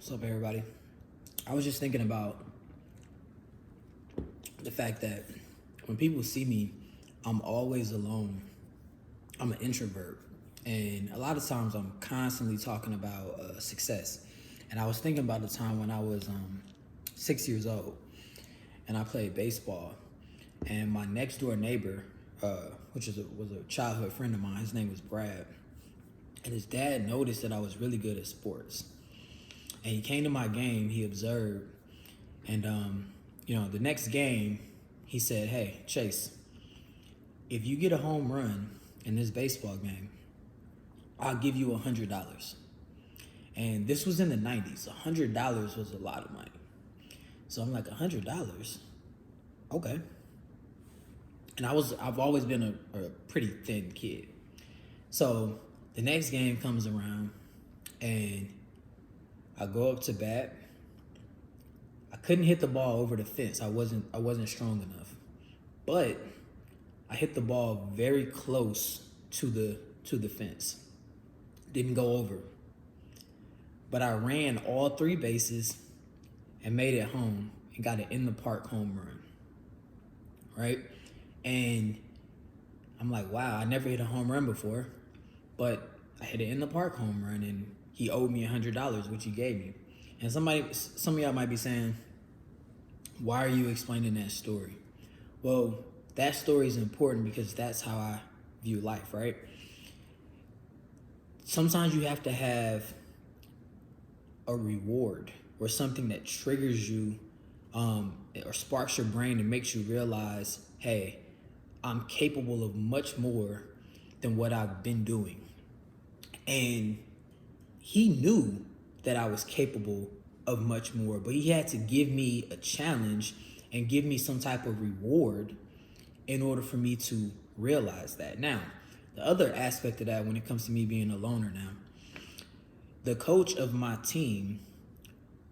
What's up, everybody? I was just thinking about the fact that when people see me, I'm always alone. I'm an introvert. And a lot of times I'm constantly talking about success. And I was thinking about the time when I was 6 years old and I played baseball. And my next door neighbor, was a childhood friend of mine, his name was Brad. And his dad noticed that I was really good at sports. And he came to my game, he observed, and the next game, he said, "Hey, Chase, if you get a home run in this baseball game, I'll give you $100." And this was in the '90s. $100 was a lot of money. So I'm like, $100, okay. And I've always been a pretty thin kid. So the next game comes around, and I go up to bat. I couldn't hit the ball over the fence. I wasn't strong enough. But I hit the ball very close to the fence. Didn't go over. But I ran all three bases and made it home and got an in the park home run. Right? And I'm like, wow, I never hit a home run before, but I hit an in the park home run, and he owed me $100, which he gave me. And some of y'all might be saying, why are you explaining that story? Well, that story is important because that's how I view life, right? Sometimes you have to have a reward or something that triggers you or sparks your brain and makes you realize, hey, I'm capable of much more than what I've been doing. And he knew that I was capable of much more, but he had to give me a challenge and give me some type of reward in order for me to realize that. Now, the other aspect of that when it comes to me being a loner now, the coach of my team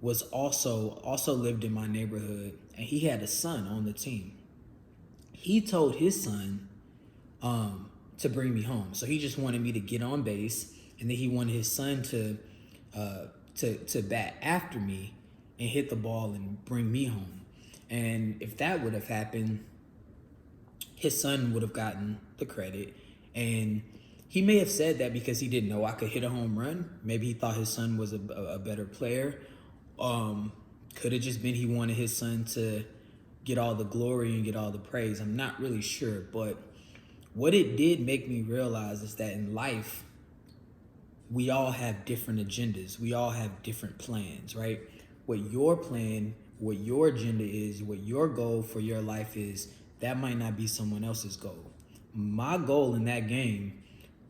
was also lived in my neighborhood, and he had a son on the team. He told his son to bring me home. So he just wanted me to get on base, and then he wanted his son to bat after me and hit the ball and bring me home. And if that would have happened, his son would have gotten the credit. And he may have said that because he didn't know I could hit a home run. Maybe he thought his son was a better player. Could have just been he wanted his son to get all the glory and get all the praise. I'm not really sure. But what it did make me realize is that in life, we all have different agendas. We all have different plans, right? What your plan, what your agenda is, what your goal for your life is, that might not be someone else's goal. My goal in that game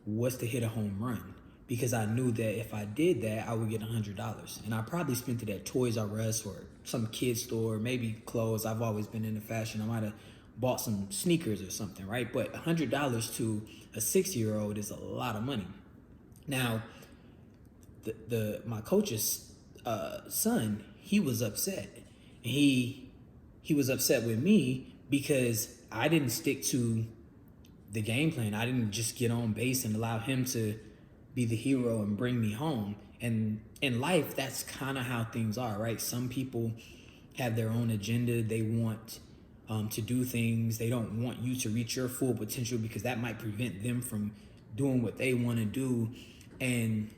was to hit a home run because I knew that if I did that, I would get $100. And I probably spent it at Toys R Us or some kid store, maybe clothes. I've always been into fashion. I might have bought some sneakers or something, right? But $100 to a 6-year-old is a lot of money. Now, my coach's son, he was upset. He was upset with me because I didn't stick to the game plan. I didn't just get on base and allow him to be the hero and bring me home. And in life, that's kind of how things are, right? Some people have their own agenda. They want to do things. They don't want you to reach your full potential because that might prevent them from doing what they want to do. And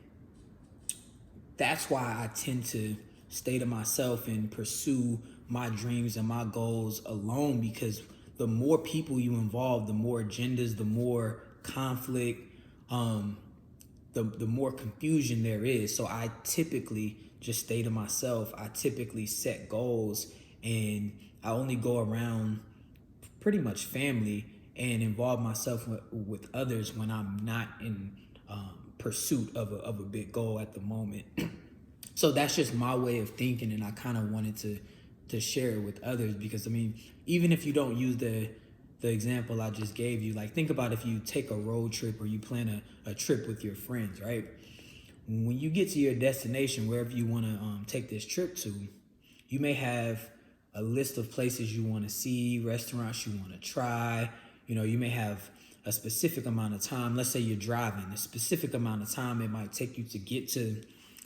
that's why I tend to stay to myself and pursue my dreams and my goals alone, because the more people you involve, the more agendas, the more conflict, the more confusion there is. So I typically just stay to myself. I typically set goals, and I only go around pretty much family and involve myself with others when I'm not in pursuit of a big goal at the moment. So that's just my way of thinking, and I kind of wanted to share it with others because, I mean, even if you don't use the example I just gave you, like think about if you take a road trip or you plan a trip with your friends, right? When you get to your destination, wherever you want to take this trip to, you may have a list of places you want to see, restaurants you want to try. You may have a specific amount of time. Let's say you're driving, a specific amount of time it might take you to get to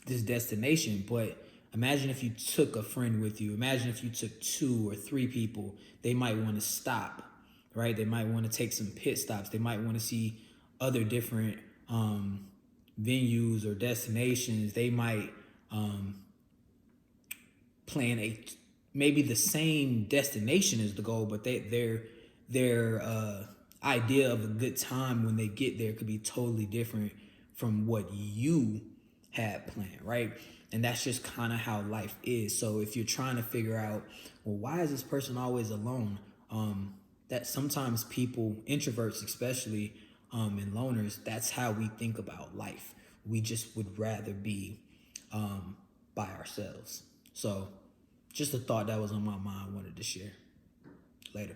this destination. But Imagine if you took a friend with you. Imagine if you took 2 or 3 people. They might want to stop, right? They might want to take some pit stops. They might want to see other different venues or destinations. They might plan a maybe the same destination as the goal, but their idea of a good time when they get there could be totally different from what you had planned, right? And that's just kind of how life is. So if you're trying to figure out, well, why is this person always alone? That sometimes people, introverts especially, and loners, that's how we think about life. We just would rather be by ourselves. So just a thought that was on my mind, wanted to share. Later.